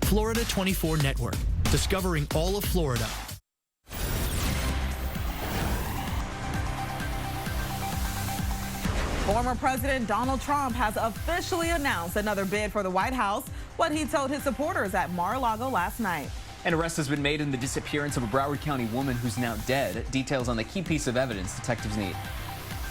Florida 24 Network, discovering all of Florida. Former President Donald Trump has officially announced another bid for the White House, what he told his supporters at Mar-a-Lago last night. An arrest has been made in the disappearance of a Broward County woman who's now dead. Details on the key piece of evidence detectives need.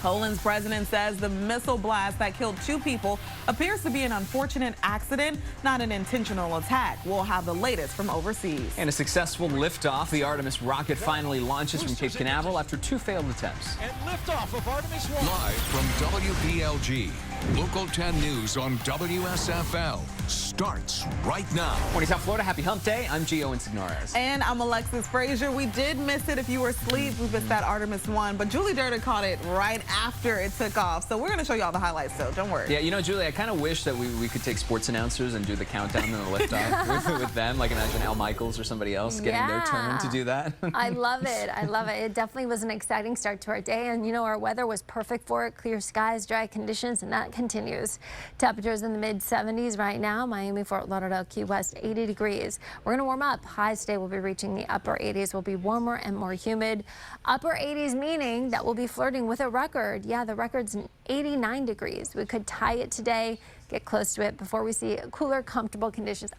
Poland's president says the missile blast that killed 2 people appears to be an unfortunate accident, not an intentional attack. We'll have the latest from overseas. And a successful liftoff. The Artemis rocket finally launches from Cape Canaveral after 2 failed attempts. And liftoff of Artemis 1. Live from WPLG, Local 10 News on WSFL starts right now. Morning South Florida, happy hump day. I'm Gio Insignares. And I'm Alexis Frazier. We did miss it if you were asleep. We missed that Artemis 1, but Julie Durden caught it right after it took off. So we're going to show you all the highlights, so don't worry. Yeah, you know, Julie, I kind of wish that we could take sports announcers and do the countdown and the liftoff with them. Like imagine Al Michaels or somebody else getting their turn to do that. I love it. I love it. It definitely was an exciting start to our day. And, you know, our weather was perfect for it. Clear skies, dry conditions, and that continues. Temperatures in the mid-70s right now. Miami, Fort Lauderdale, Key West, 80 degrees. We're going to warm up. Highs today will be reaching the upper 80s. Will be warmer and more humid. Upper 80s meaning that we'll be flirting with a record. Yeah, the record's 89 degrees. We could tie it today, get close to it before we see cooler, comfortable conditions.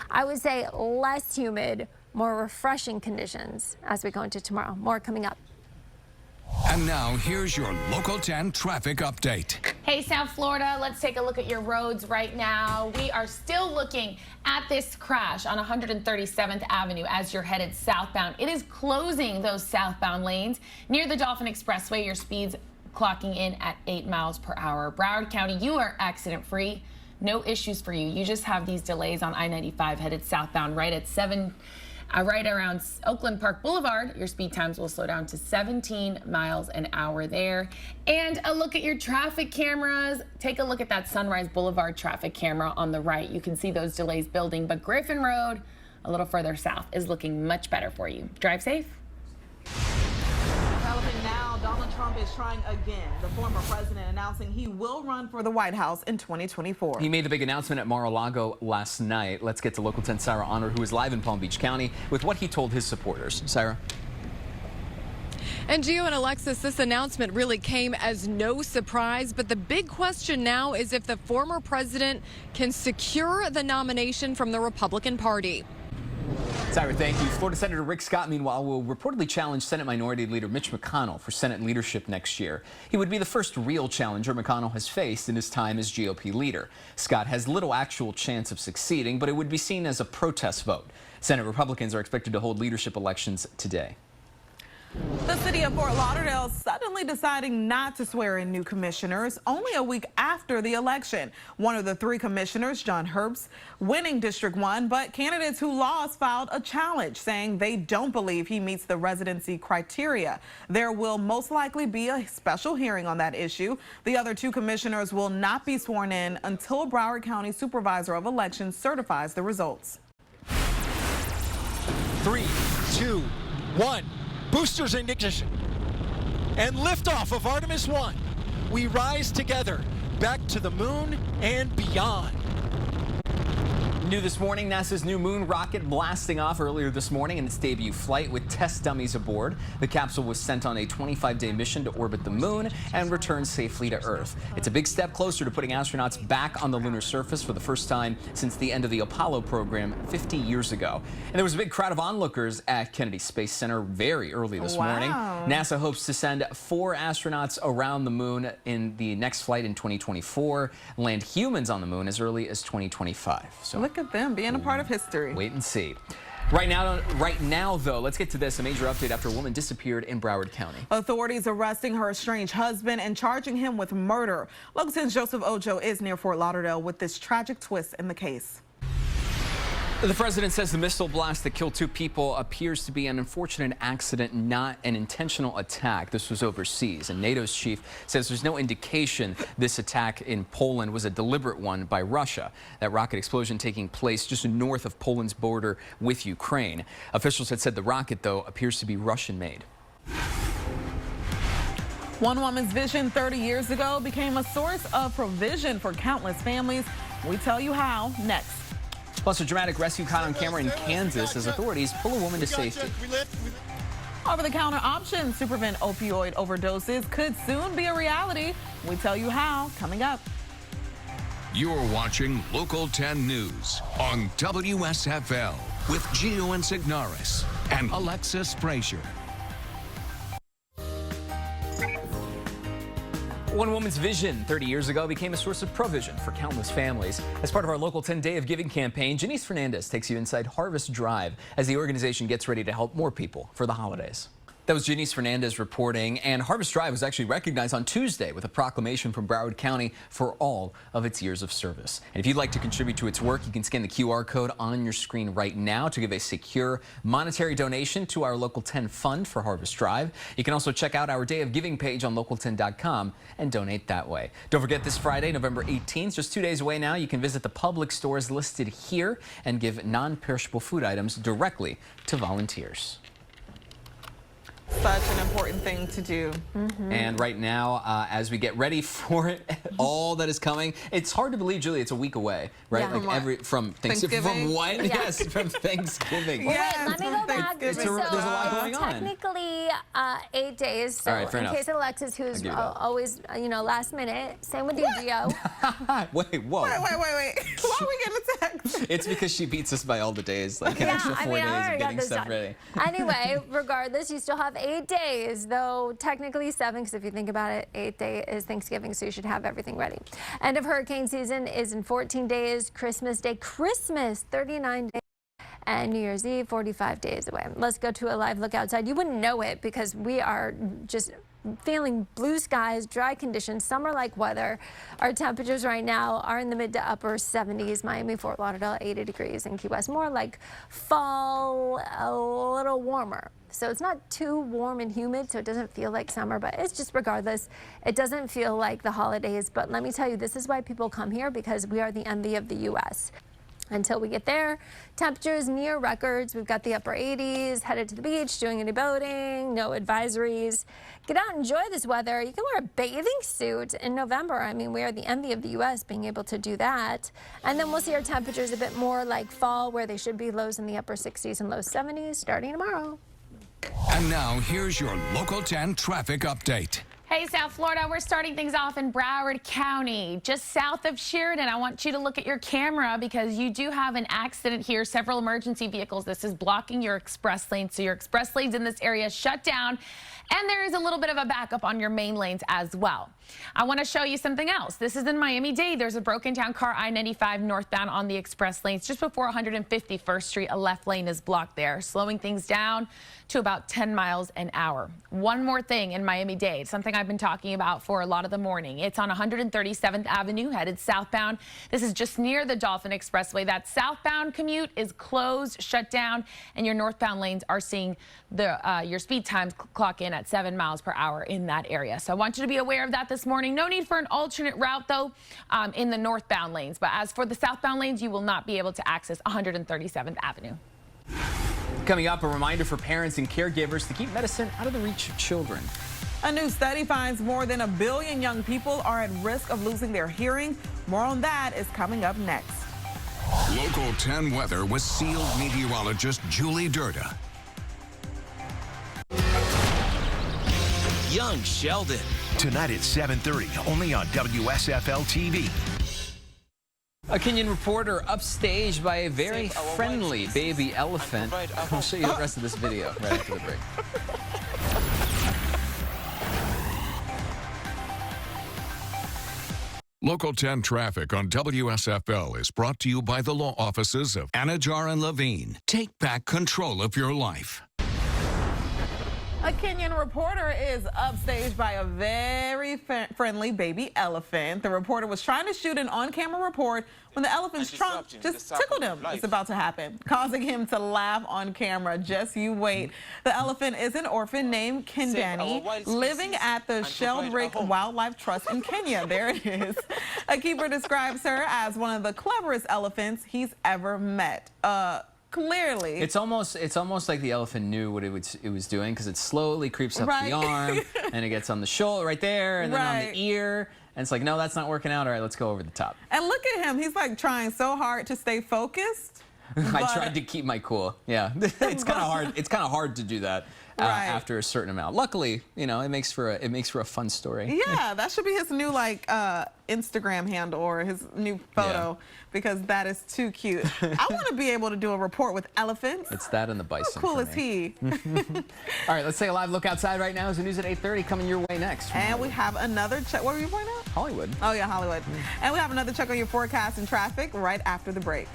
I would say less humid, more refreshing conditions as we go into tomorrow. More coming up. And now here's your Local 10 traffic update. Hey, South Florida, let's take a look at your roads right now. We are still looking at this crash on 137th Avenue as you're headed southbound. It is closing those southbound lanes near the Dolphin Expressway. Your speeds clocking in at 8 miles per hour. Broward County, you are accident free. No issues for you. You just have these delays on I-95 headed southbound right at 7. Right around Oakland Park Boulevard, your speed times will slow down to 17 miles an hour there. And a look at your traffic cameras. Take a look at that Sunrise Boulevard traffic camera on the right. You can see those delays building, but Griffin Road, a little further south, is looking much better for you. Drive safe. Developing now, Donald Trump is trying again. The former president announcing he will run for the White House in 2024. He made the big announcement at Mar-a-Lago last night. Let's get to Local 10 Sarah Honor, who is live in Palm Beach County, with what he told his supporters. Sarah. And Gio and Alexis, this announcement really came as no surprise, but the big question now is if the former president can secure the nomination from the Republican Party. Sarah, thank you. Florida Senator Rick Scott, meanwhile, will reportedly challenge Senate Minority Leader Mitch McConnell for Senate leadership next year. He would be the first real challenger McConnell has faced in his time as GOP leader. Scott has little actual chance of succeeding, but it would be seen as a protest vote. Senate Republicans are expected to hold leadership elections today. The city of Fort Lauderdale suddenly deciding not to swear in new commissioners only a week after the election. One of the 3 commissioners, John Herbst, winning District 1, but candidates who lost filed a challenge saying they don't believe he meets the residency criteria. There will most likely be a special hearing on that issue. The other 2 commissioners will not be sworn in until Broward County Supervisor of Elections certifies the results. 3, 2, 1. Boosters in ignition. And liftoff of Artemis 1. We rise together back to the moon and beyond. New this morning, NASA's new moon rocket blasting off earlier this morning in its debut flight with test dummies aboard. The capsule was sent on a 25-day mission to orbit the moon and return safely to Earth. It's a big step closer to putting astronauts back on the lunar surface for the first time since the end of the Apollo program 50 years ago. And there was a big crowd of onlookers at Kennedy Space Center very early this morning. NASA hopes to send 4 astronauts around the moon in the next flight in 2024, land humans on the moon as early as 2025. So Look at them being a part of history. Wait and see. Right now, though, let's get to this. A major update after a woman disappeared in Broward County. Authorities arresting her estranged husband and charging him with murder. Local 10's Joseph Ojo is near Fort Lauderdale with this tragic twist in the case. The president says the missile blast that killed 2 people appears to be an unfortunate accident, not an intentional attack. This was overseas, and NATO's chief says there's no indication this attack in Poland was a deliberate one by Russia. That rocket explosion taking place just north of Poland's border with Ukraine. Officials had said the rocket, though, appears to be Russian-made. One woman's vision 30 years ago became a source of provision for countless families. We tell you how next. Plus, a dramatic rescue caught on camera in Kansas as authorities pull a woman to safety. Over-the-counter options to prevent opioid overdoses could soon be a reality. We tell you how coming up. You're watching Local 10 News on WSFL with Gio and Signaris and Alexis Frazier. One woman's vision 30 years ago became a source of provision for countless families. As part of our Local 10 Day of Giving campaign, Janice Fernandez takes you inside Harvest Drive as the organization gets ready to help more people for the holidays. That was Janice Fernandez reporting, and Harvest Drive was actually recognized on Tuesday with a proclamation from Broward County for all of its years of service. And if you'd like to contribute to its work, you can scan the QR code on your screen right now to give a secure monetary donation to our Local 10 Fund for Harvest Drive. You can also check out our Day of Giving page on local10.com and donate that way. Don't forget, this Friday, November 18th, just 2 days away now, you can visit the public stores listed here and give non-perishable food items directly to volunteers. Such an important thing to do. And right now, as we get ready for it, all that is coming, it's hard to believe, Julie, it's a week away, right? Yeah. Like from Thanksgiving. From what? Yeah. Yes, from Thanksgiving. Well, wait, let me go back. There's a lot going on. Technically, 8 days. So All right, fair in enough. case of Alexis, who's always, last minute. Same with you, Gio. Wait, whoa. Wait. Why are we getting a text? It's because she beats us by all the days, like an extra 4 days of getting stuff ready. Anyway, regardless, you still have 8 days, though technically 7, because if you think about it, 8th day is Thanksgiving, so you should have everything ready. End of hurricane season is in 14 days. Christmas Day, 39 days. And New Year's Eve, 45 days away. Let's go to a live look outside. You wouldn't know it because we are just feeling blue skies, dry conditions, summer-like weather. Our temperatures right now are in the mid to upper 70s. Miami, Fort Lauderdale, 80 degrees. In Key West, more like fall, a little warmer. So it's not too warm and humid, so it doesn't feel like summer, but it's just regardless, it doesn't feel like the holidays. But let me tell you, this is why people come here, because we are the envy of the U.S. Until we get there, temperatures near records. We've got the upper 80s, headed to the beach, doing any boating, no advisories. Get out and enjoy this weather. You can wear a bathing suit in November. I mean, we are the envy of the U.S. being able to do that. And then we'll see our temperatures a bit more like fall, where they should be lows in the upper 60s and low 70s starting tomorrow. And now here's your Local 10 traffic update. Hey, South Florida, we're starting things off in Broward County, just south of Sheridan. I want you to look at your camera because you do have an accident here. Several emergency vehicles. This is blocking your express lane. So your express lanes in this area shut down. And there is a little bit of a backup on your main lanes as well. I want to show you something else. This is in Miami-Dade. There's a broken down car, I-95 northbound on the express lanes. Just before 151st Street, a left lane is blocked there, slowing things down to about 10 miles an hour. One more thing in Miami-Dade, something I've been talking about for a lot of the morning. It's on 137th Avenue, headed southbound. This is just near the Dolphin Expressway. That southbound commute is closed, shut down, and your northbound lanes are seeing your speed times clock in at 7 miles per hour in that area. So I want you to be aware of that this morning. No need for an alternate route, though, in the northbound lanes. But as for the southbound lanes, you will not be able to access 137th Avenue. Coming up, a reminder for parents and caregivers to keep medicine out of the reach of children. A new study finds more than 1 billion young people are at risk of losing their hearing. More on that is coming up next. Local 10 weather with sealed meteorologist Julie Durda. Young Sheldon. Tonight at 7:30, only on WSFL-TV. A Kenyan reporter upstaged by a very friendly baby elephant. I'll show you the rest of this video right after the break. Local 10 traffic on WSFL is brought to you by the law offices of Anajar and Levine. Take back control of your life. A Kenyan reporter is upstaged by a very friendly baby elephant. The reporter was trying to shoot an on-camera report when the elephant's trunk just tickled him. It's about to happen, causing him to laugh on camera. Just you wait. The elephant is an orphan named Kendani, living at the Sheldrake Wildlife Trust in Kenya. There it is. A keeper describes her as one of the cleverest elephants he's ever met. Clearly. It's almost like the elephant knew what it was doing, because it slowly creeps up the arm and it gets on the shoulder right there and then on the ear. And it's like, no, that's not working out. All right, let's go over the top. And look at him. He's like trying so hard to stay focused. I tried to keep my cool. Yeah, it's kind of hard. It's kind of hard to do that after a certain amount. Luckily, you know, it makes for a fun story. Yeah, that should be his new like Instagram handle or his new photo because that is too cute. I want to be able to do a report with elephants. It's that and the bison. How cool is he? All right, let's take a live look outside right now. As the news at 8:30 coming your way next. And we have another check. What were you pointing out? Hollywood. Oh yeah, Hollywood. And we have another check on your forecast and traffic right after the break.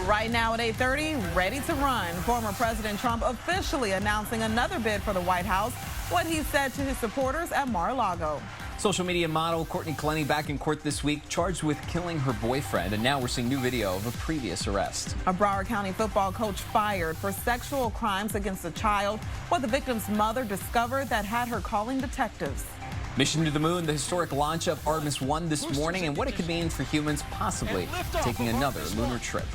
Right now at 8:30, ready to run. Former President Trump officially announcing another bid for the White House. What he said to his supporters at Mar-a-Lago. Social media model Courtney Clenny back in court this week, charged with killing her boyfriend. And now we're seeing new video of a previous arrest. A Broward County football coach fired for sexual crimes against a child. What the victim's mother discovered that had her calling detectives. Mission to the moon, the historic launch of Artemis 1 this morning, and what it could mean for humans possibly taking another lunar trip.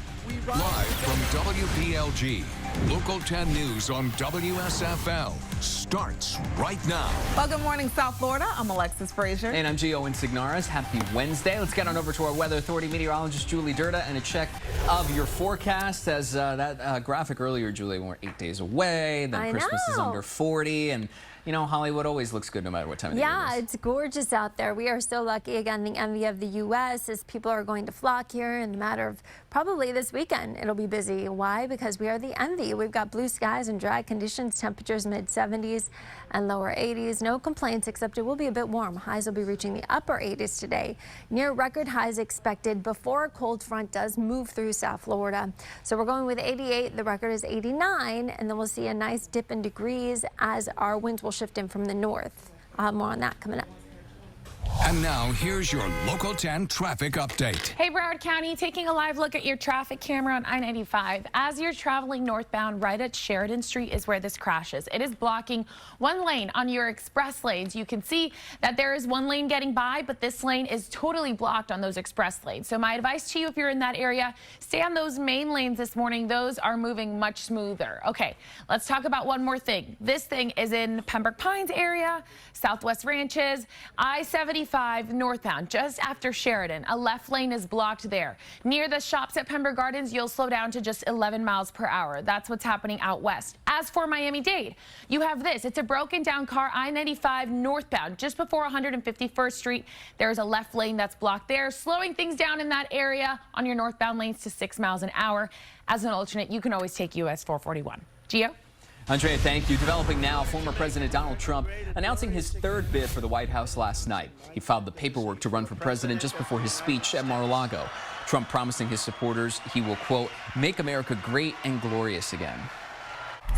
Live from WPLG, Local 10 News on WSFL starts right now. Well, good morning, South Florida. I'm Alexis Frazier. And I'm Gio Insignaris. Happy Wednesday. Let's get on over to our Weather Authority meteorologist, Julie Durda, and a check of your forecast. As that graphic earlier, Julie, we're 8 days away. Then Christmas is under 40. And, you know, Hollywood always looks good no matter what time of the year it is. Yeah, it's gorgeous out there. We are so lucky. Again, the envy of the U.S. as people are going to flock here in a matter of probably this weekend. It'll be busy. Why? Because we are the envy. We've got blue skies and dry conditions, temperatures mid-70s and lower 80s. No complaints, except it will be a bit warm. Highs will be reaching the upper 80s today. Near record highs expected before a cold front does move through South Florida. So we're going with 88. The record is 89. And then we'll see a nice dip in degrees as our winds will shift in from the north. I'll have more on that coming up. And now here's your Local 10 traffic update. Hey, Broward County, taking a live look at your traffic camera on I-95. As you're traveling northbound, right at Sheridan Street is where this crashes. It is blocking one lane on your express lanes. You can see that there is one lane getting by, but this lane is totally blocked on those express lanes. So my advice to you, if you're in that area, stay on those main lanes this morning. Those are moving much smoother. Okay, let's talk about one more thing. This thing is in Pembroke Pines area, Southwest Ranches, I-75 northbound, just after Sheridan. A left lane is blocked there. Near the shops at Pembroke Gardens, you'll slow down to just 11 miles per hour. That's what's happening out west. As for Miami-Dade, you have this. It's a broken down car, I-95 northbound, just before 151st Street. There's a left lane that's blocked there, slowing things down in that area on your northbound lanes to 6 miles an hour. As an alternate, you can always take US 441. Gio? Andrea, thank you. Developing now, former President Donald Trump announcing his third bid for the White House last night. He filed the paperwork to run for president just before his speech at Mar-a-Lago. Trump promising his supporters he will, quote, make America great and glorious again.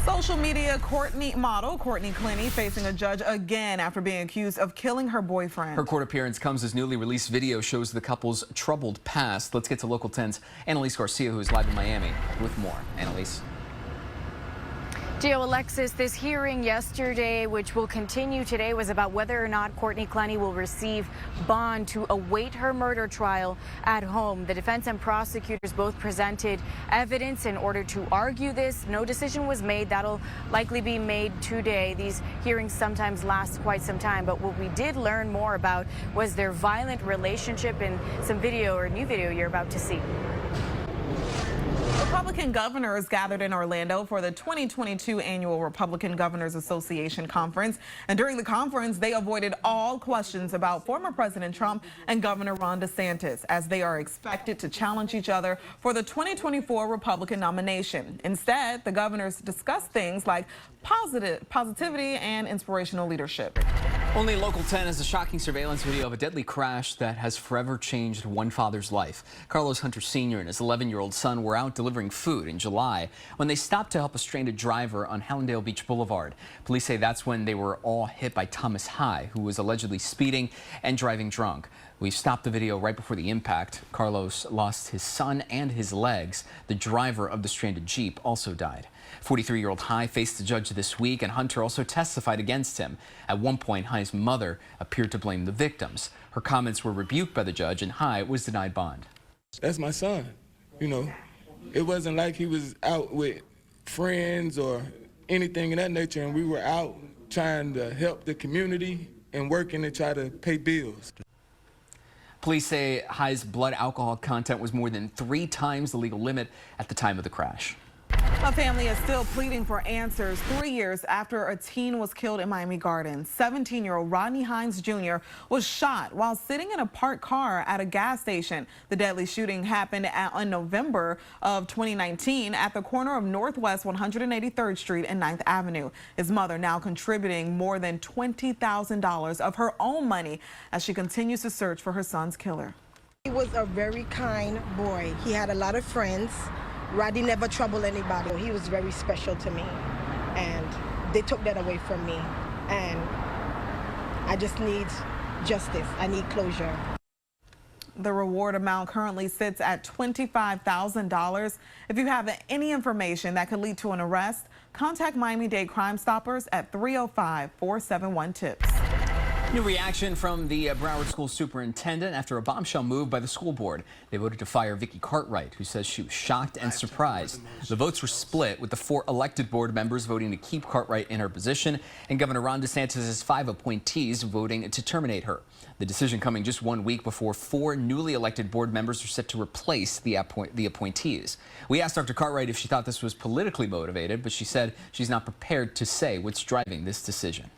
Social media model Courtney Clenny facing a judge again after being accused of killing her boyfriend. Her court appearance comes as newly released video shows the couple's troubled past. Let's get to Local 10's Annalise Garcia, who is live in Miami with more. Annalise. Gio, Alexis, this hearing yesterday, which will continue today, was about whether or not Courtney Clenny will receive bond to await her murder trial at home. The defense and prosecutors both presented evidence in order to argue this. No decision was made. That'll likely be made today. These hearings sometimes last quite some time, but what we did learn more about was their violent relationship in some video or new video you're about to see. Republican governors gathered in Orlando for the 2022 annual Republican Governors Association conference. And during the conference, they avoided all questions about former President Trump and Governor Ron DeSantis, as they are expected to challenge each other for the 2024 Republican nomination. Instead, the governors discussed things like positivity and inspirational leadership. Only Local 10 has a shocking surveillance video of a deadly crash that has forever changed one father's life. Carlos Hunter Sr. and his 11-year-old son were out delivering food food in July when they stopped to help a stranded driver on Hallandale Beach Boulevard. Police say that's when they were all hit by Thomas High, who was allegedly speeding and driving drunk. We stopped the video right before the impact. Carlos lost his son and his legs. The driver of the stranded Jeep also died. 43-year-old High faced the judge this week, and Hunter also testified against him. At one point, High's mother appeared to blame the victims. Her comments were rebuked by the judge, and High was denied bond. That's my son. You know, it wasn't like he was out with friends or anything of that nature, and we were out trying to help the community and working to try to pay bills. Police say High's blood alcohol content was more than 3 times the legal limit at the time of the crash. A family is still pleading for answers 3 years after a teen was killed in Miami Gardens. 17-year-old Rodney Hines Jr. was shot while sitting in a parked car at a gas station. The deadly shooting happened in November of 2019 at the corner of Northwest 183rd Street and 9th Avenue. His mother now contributing more than $20,000 of her own money as she continues to search for her son's killer. He was a very kind boy. He had a lot of friends. Roddy never troubled anybody. He was very special to me, and they took that away from me, and I just need justice. I need closure. The reward amount currently sits at $25,000. If you have any information that could lead to an arrest, contact Miami-Dade Crime Stoppers at 305-471-TIPS. New reaction from the Broward School superintendent after a bombshell move by the school board. They voted to fire Vicki Cartwright, who says she was shocked and surprised. The votes were split, with the 4 elected board members voting to keep Cartwright in her position and Governor Ron DeSantis' 5 appointees voting to terminate her. The decision coming just 1 week before 4 newly elected board members are set to replace the appointees. We asked Dr. Cartwright if she thought this was politically motivated, but she said she's not prepared to say what's driving this decision.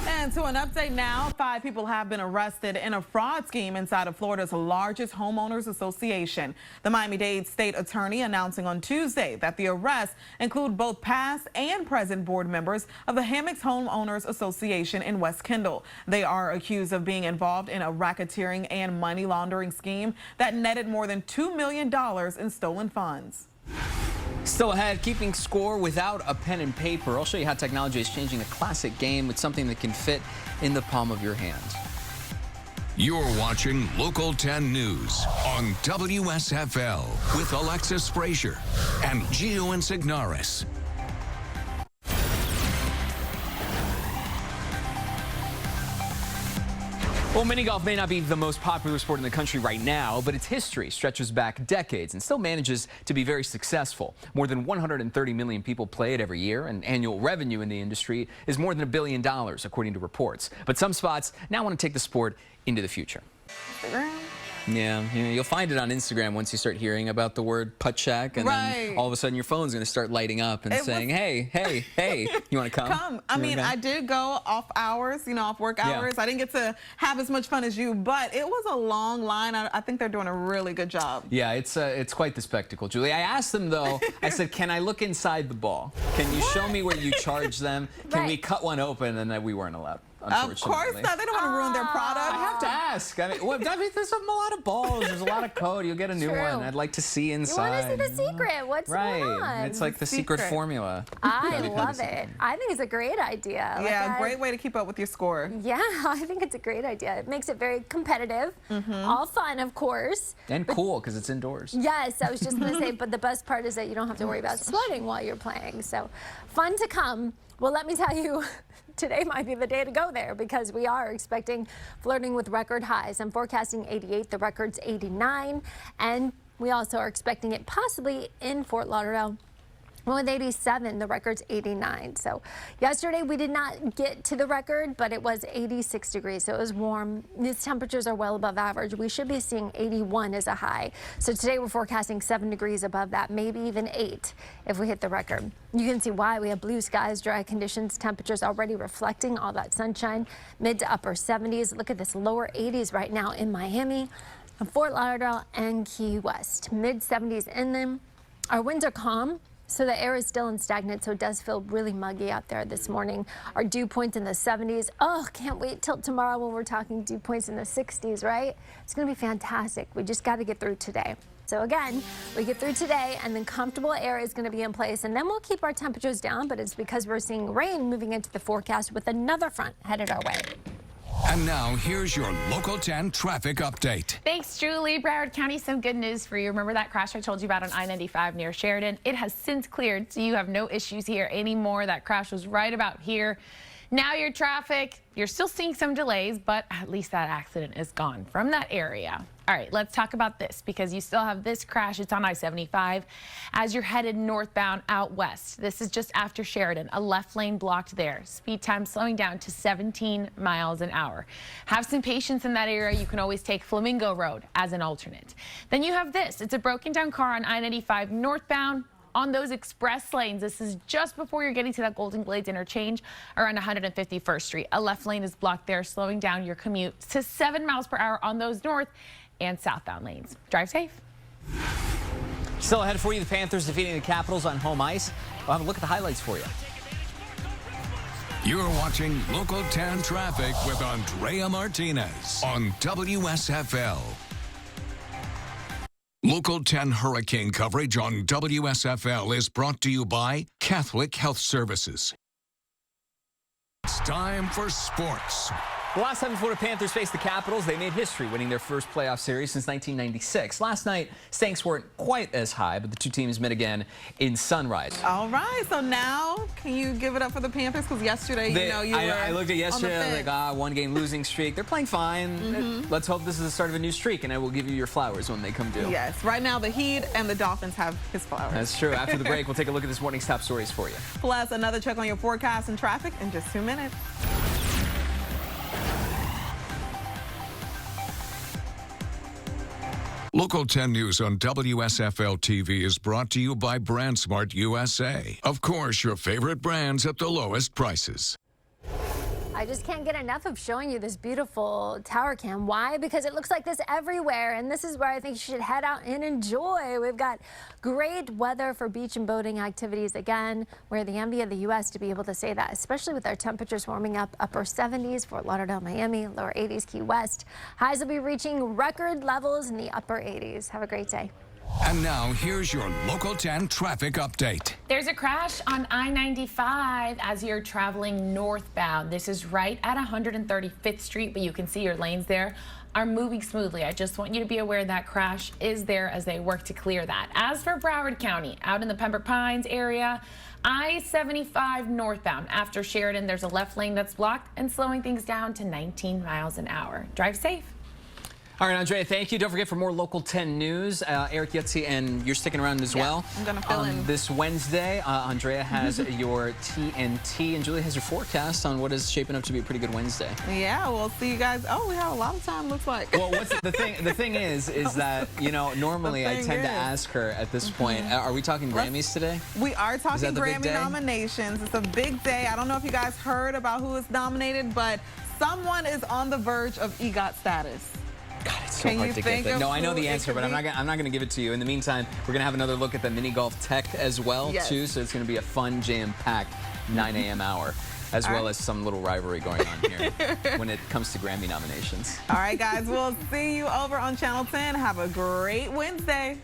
And to an update now, 5 people have been arrested in a fraud scheme inside of Florida's largest homeowners association. The Miami-Dade state attorney announcing on Tuesday that the arrests include both past and present board members of the Hammocks Homeowners Association in West Kendall. They are accused of being involved in a racketeering and money laundering scheme that netted more than $2 million in stolen funds. Still ahead, keeping score without a pen and paper. I'll show you how technology is changing a classic game with something that can fit in the palm of your hand. You're watching Local 10 News on WSFL with Alexis Frazier and Gio Insignaris. Well, mini golf may not be the most popular sport in the country right now, but its history stretches back decades and still manages to be very successful. More than 130 million people play it every year, and annual revenue in the industry is more than $1 billion, according to reports. But some spots now want to take the sport into the future. Yeah, you'll find it on Instagram once you start hearing about the word putt shack, and then all of a sudden your phone's going to start lighting up and saying, hey, you want to come? Come. I mean, I did go off hours, off work hours. I didn't get to have as much fun as you, but it was a long line. I think they're doing a really good job. Yeah, it's quite the spectacle, Julie. I asked them, though, I said, can I look inside the ball? Can you show me where you charge them? Can we cut one open? And we weren't allowed. Of course not. They don't want to ruin their product. I have to ask. I mean, there's a lot of balls. There's a lot of code. You'll get a new one. I'd like to see inside. You want to see the secret. What's going on? It's like the secret formula. I love it. I think it's a great idea. Yeah, great way to keep up with your score. Yeah, I think it's a great idea. It makes it very competitive. All fun, of course. And cool, because it's indoors. Yes, I was just going to say, but the best part is that you don't have to worry about sweating while you're playing. So fun to come. Well, let me tell you, today might be the day to go there because we are expecting flirting with record highs. I'm forecasting 88, the record's 89, and we also are expecting it possibly in Fort Lauderdale. With 87, the record's 89. So yesterday we did not get to the record, but it was 86 degrees, so it was warm. These temperatures are well above average. We should be seeing 81 as a high. So today we're forecasting 7 degrees above that, maybe even 8 if we hit the record. You can see why. We have blue skies, dry conditions, temperatures already reflecting all that sunshine, mid to upper 70s. Look at this, lower 80s right now in Miami, Fort Lauderdale, and Key West. Mid 70s in them. Our winds are calm. So the air is still stagnant, so it does feel really muggy out there this morning. Our dew points in the 70s. Oh, can't wait till tomorrow when we're talking dew points in the 60s, right? It's going to be fantastic. We just got to get through today. So again, we get through today and then comfortable air is going to be in place, and then we'll keep our temperatures down, but it's because we're seeing rain moving into the forecast with another front headed our way. And now here's your Local 10 traffic update. Thanks, Julie. Broward County, some good news for you. Remember that crash I told you about on I-95 near Sheridan? It has since cleared, so you have no issues here anymore. That crash was right about here. Now your traffic, you're still seeing some delays, but at least that accident is gone from that area. All right, let's talk about this because you still have this crash. It's on I-75 as you're headed northbound out west. This is just after Sheridan, a left lane blocked there. Speed time slowing down to 17 miles an hour. Have some patience in that area. You can always take Flamingo Road as an alternate. Then you have this. It's a broken down car on I-95 northbound. On those express lanes, this is just before you're getting to that Golden Glades interchange around 151st Street. A left lane is blocked there, slowing down your commute to 7 miles per hour on those north and southbound lanes. Drive safe. Still ahead for you, the Panthers defeating the Capitals on home ice. We'll have a look at the highlights for you. You're watching Local 10 Traffic with Andrea Martinez on WSFL. Local 10 hurricane coverage on WSFL is brought to you by Catholic Health Services. It's time for sports. The last time the Florida Panthers faced the Capitals, they made history, winning their first playoff series since 1996. Last night, stakes weren't quite as high, but the two teams met again in Sunrise. All right, so now can you give it up for the Panthers? Because yesterday, I looked at yesterday, I was like, one game losing streak. They're playing fine. Let's hope this is the start of a new streak, and I will give you your flowers when they come due. Yes, right now the Heat and the Dolphins have his flowers. That's true. After the break, we'll take a look at this morning's top stories for you. Plus, another check on your forecast and traffic in just 2 minutes. Local 10 News on WSFL-TV is brought to you by BrandSmart USA. Of course, your favorite brands at the lowest prices. I just can't get enough of showing you this beautiful tower cam. Why? Because it looks like this everywhere, and this is where I think you should head out and enjoy. We've got great weather for beach and boating activities. Again, we're the envy of the U.S. to be able to say that, especially with our temperatures warming up, upper 70s, Fort Lauderdale, Miami, lower 80s, Key West. Highs will be reaching record levels in the upper 80s. Have a great day. And now, here's your Local 10 traffic update. There's a crash on I-95 as you're traveling northbound. This is right at 135th Street, but you can see your lanes there are moving smoothly. I just want you to be aware that crash is there as they work to clear that. As for Broward County, out in the Pembroke Pines area, I-75 northbound. After Sheridan, there's a left lane that's blocked and slowing things down to 19 miles an hour. Drive safe. All right, Andrea, thank you. Don't forget for more Local 10 news, Eric Yetzi, and you're sticking around as well. I'm going to fill in. This Wednesday, Andrea has your TNT, and Julie has your forecast on what is shaping up to be a pretty good Wednesday. Yeah, we'll see you guys. Oh, we have a lot of time, looks like. Well, the thing is that, normally I tend to ask her at this point, are we talking Grammys today? We are talking Grammy nominations. It's a big day. I don't know if you guys heard about who is nominated, but someone is on the verge of EGOT status. God, it's so hard to get that. No, I know the answer, but I'm not going to give it to you. In the meantime, we're going to have another look at the mini golf tech as well, too. So it's going to be a fun, jam-packed 9 a.m. hour, as well as some little rivalry going on here when it comes to Grammy nominations. All right, guys, we'll see you over on Channel 10. Have a great Wednesday.